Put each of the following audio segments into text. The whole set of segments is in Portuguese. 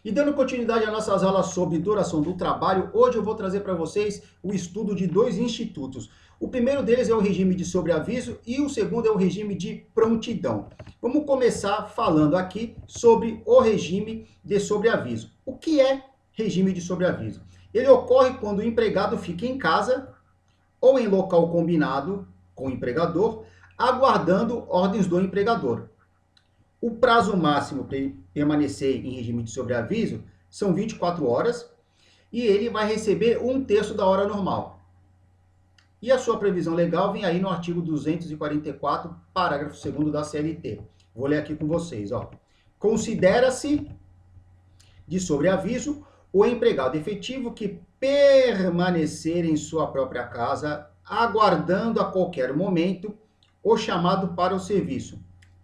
E dando continuidade às nossas aulas sobre duração do trabalho, hoje eu vou trazer para vocês o estudo de dois institutos. O primeiro deles é o regime de sobreaviso e o segundo é o regime de prontidão. Vamos começar falando aqui sobre o regime de sobreaviso. O que é regime de sobreaviso? Ele ocorre quando o empregado fica em casa ou em local combinado com o empregador, aguardando ordens do empregador. O prazo máximo para ele permanecer em regime de sobreaviso são 24 horas e ele vai receber 1/3 da hora normal. E a sua previsão legal vem aí no artigo 244, parágrafo 2º da CLT. Vou ler aqui com vocês. Considera-se de sobreaviso o empregado efetivo que permanecer em sua própria casa, aguardando a qualquer momento o chamado para o serviço.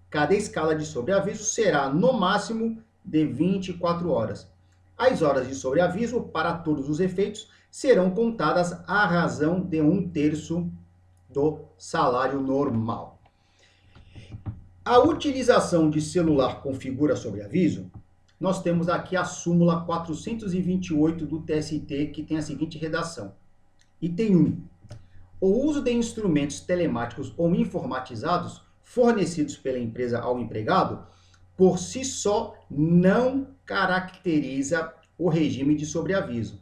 Cada escala de sobreaviso será no máximo de 24 horas. As horas de sobreaviso, para todos os efeitos, serão contadas à razão de 1/3 do salário normal. A utilização de celular configura sobreaviso? Nós temos aqui a súmula 428 do TST, que tem a seguinte redação. Item 1. O uso de instrumentos telemáticos ou informatizados fornecidos pela empresa ao empregado, por si só, não caracteriza o regime de sobreaviso.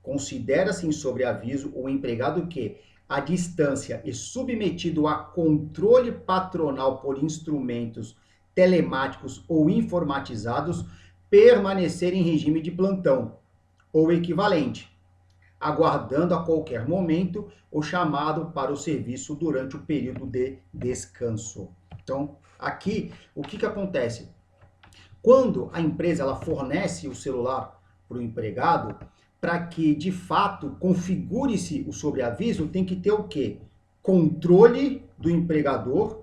Considera-se em sobreaviso o empregado que, à distância e submetido a controle patronal por instrumentos telemáticos ou informatizados, permanecer em regime de plantão ou equivalente, aguardando a qualquer momento o chamado para o serviço durante o período de descanso. Então, aqui, o que acontece? Quando a empresa ela fornece o celular para o empregado, para que, de fato, configure-se o sobreaviso, tem que ter o quê? Controle do empregador,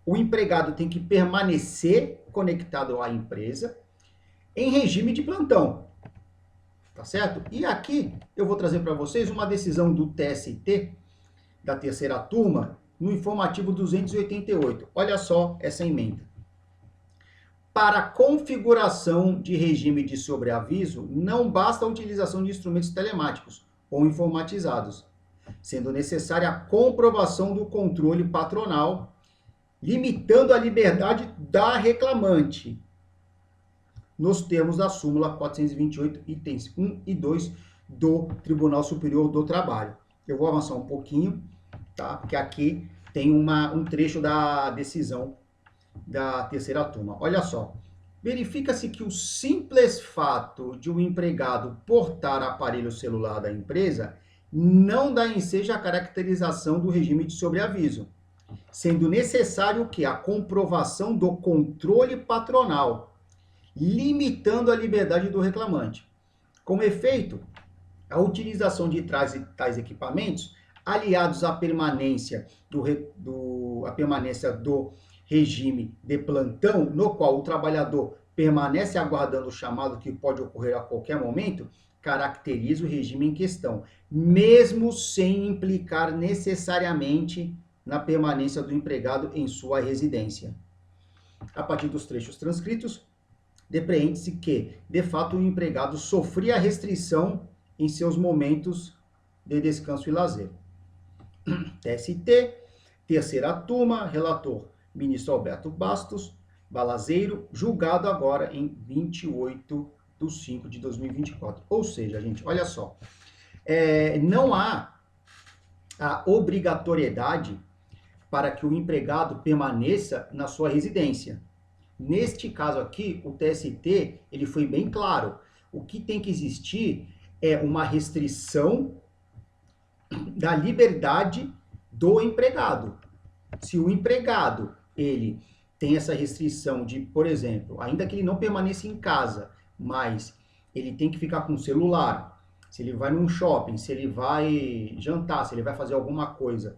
o empregado tem que permanecer conectado à empresa em regime de plantão. Tá certo? E aqui eu vou trazer para vocês uma decisão do TST, da terceira turma, no informativo 288. Olha só essa emenda. Para a configuração de regime de sobreaviso, não basta a utilização de instrumentos telemáticos ou informatizados, sendo necessária a comprovação do controle patronal, limitando a liberdade da reclamante, nos termos da súmula 428, itens 1 e 2 do Tribunal Superior do Trabalho. Eu vou avançar um pouquinho, tá? Porque aqui tem um trecho da decisão da terceira turma. Olha só. Verifica-se que o simples fato de um empregado portar aparelho celular da empresa não dá ensejo à caracterização do regime de sobreaviso, sendo necessário que a comprovação do controle patronal, limitando a liberdade do reclamante. Como efeito, a utilização de tais equipamentos, aliados à permanência do regime de plantão, no qual o trabalhador permanece aguardando o chamado que pode ocorrer a qualquer momento, caracteriza o regime em questão, mesmo sem implicar necessariamente na permanência do empregado em sua residência. A partir dos trechos transcritos, depreende-se que, de fato, o empregado sofria restrição em seus momentos de descanso e lazer. TST, terceira turma, relator ministro Alberto Bastos Balazeiro, julgado agora em 28/5/2024. Ou seja, gente, olha só, não há a obrigatoriedade para que o empregado permaneça na sua residência. Neste caso aqui, o TST, ele foi bem claro. O que tem que existir é uma restrição da liberdade do empregado. Se o empregado, ele tem essa restrição de, por exemplo, ainda que ele não permaneça em casa, mas ele tem que ficar com o celular, se ele vai num shopping, se ele vai jantar, se ele vai fazer alguma coisa,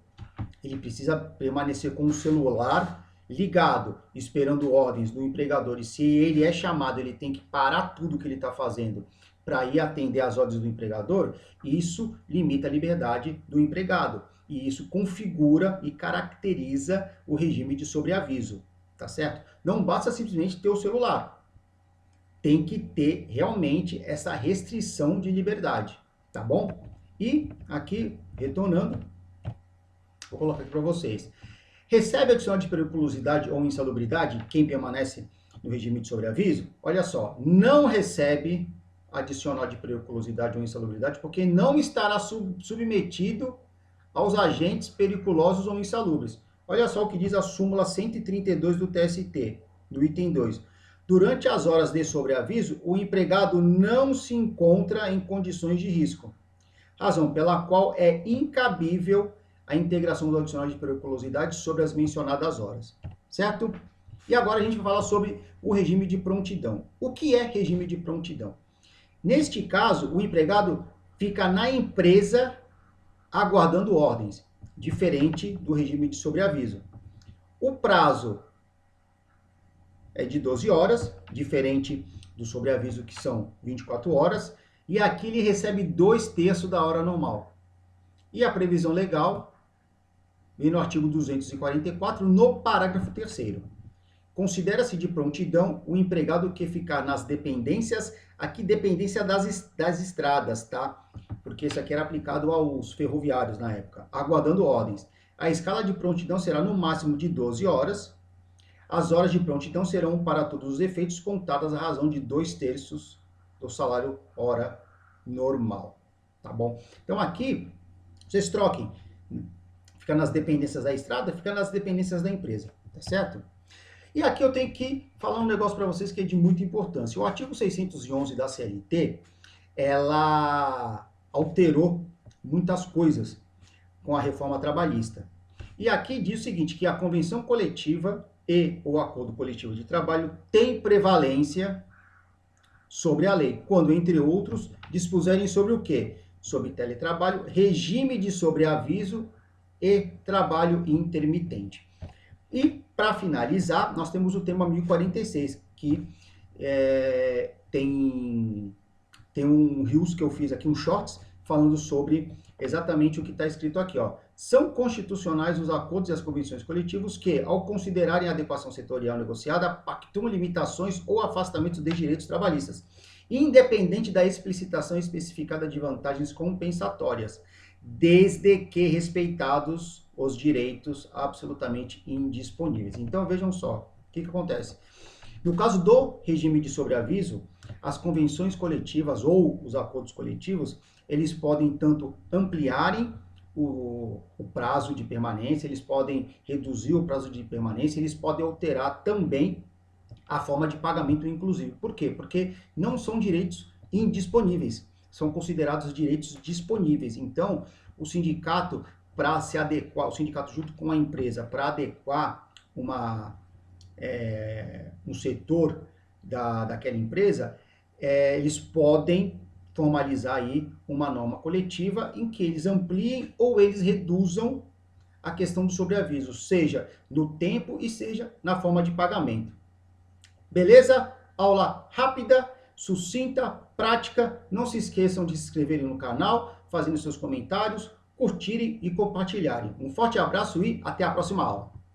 ele precisa permanecer com o celular ligado, esperando ordens do empregador, e se ele é chamado, ele tem que parar tudo que ele está fazendo para ir atender às ordens do empregador, isso limita a liberdade do empregado, e isso configura e caracteriza o regime de sobreaviso, tá certo? Não basta simplesmente ter o celular. tem que ter realmente essa restrição de liberdade, tá bom? E aqui, retornando, vou colocar aqui para vocês. Recebe adicional de periculosidade ou insalubridade quem permanece no regime de sobreaviso? Olha só, não recebe adicional de periculosidade ou insalubridade porque não estará submetido aos agentes periculosos ou insalubres. Olha só o que diz a súmula 132 do TST, do item 2. Durante as horas de sobreaviso, o empregado não se encontra em condições de risco, razão pela qual é incabível a integração do adicional de periculosidade sobre as mencionadas horas, certo? E agora a gente vai falar sobre o regime de prontidão. O que é regime de prontidão? Neste caso, o empregado fica na empresa aguardando ordens, diferente do regime de sobreaviso. O prazo é de 12 horas, diferente do sobreaviso que são 24 horas, e aqui ele recebe 2/3 da hora normal. E a previsão legal vem no artigo 244, no parágrafo 3º. Considera-se de prontidão o empregado que ficar nas dependências, aqui dependência das estradas, tá? Porque isso aqui era aplicado aos ferroviários na época, aguardando ordens. A escala de prontidão será no máximo de 12 horas. As horas de prontidão serão, para todos os efeitos, contadas à razão de 2/3 do salário hora normal, tá bom? Então aqui, vocês troquem, fica nas dependências da estrada, fica nas dependências da empresa, tá certo? E aqui eu tenho que falar um negócio para vocês que é de muita importância. O artigo 611 da CLT, ela alterou muitas coisas com a reforma trabalhista. E aqui diz o seguinte, que a convenção coletiva e o acordo coletivo de trabalho tem prevalência sobre a lei, quando, entre outros, dispuserem sobre o quê? Sobre teletrabalho, regime de sobreaviso e trabalho intermitente. E, para finalizar, nós temos o tema 1046, que tem um reels que eu fiz aqui, um shorts, falando sobre exatamente o que está escrito aqui, ó. São constitucionais os acordos e as convenções coletivas que, ao considerarem a adequação setorial negociada, pactuam limitações ou afastamentos de direitos trabalhistas, independente da explicitação especificada de vantagens compensatórias, desde que respeitados os direitos absolutamente indisponíveis. Então, vejam só, o que acontece? No caso do regime de sobreaviso, as convenções coletivas ou os acordos coletivos, eles podem tanto ampliarem o prazo de permanência, eles podem reduzir o prazo de permanência, eles podem alterar também a forma de pagamento, inclusive. Por quê? Porque não são direitos indisponíveis, são considerados direitos disponíveis. Então, o sindicato, para se adequar, o sindicato junto com a empresa, para adequar um setor daquela empresa, eles podem formalizar aí uma norma coletiva em que eles ampliem ou eles reduzam a questão do sobreaviso, seja no tempo e seja na forma de pagamento. Beleza? Aula rápida, sucinta, prática. Não se esqueçam de se inscreverem no canal, fazendo seus comentários, curtirem e compartilharem. Um forte abraço e até a próxima aula.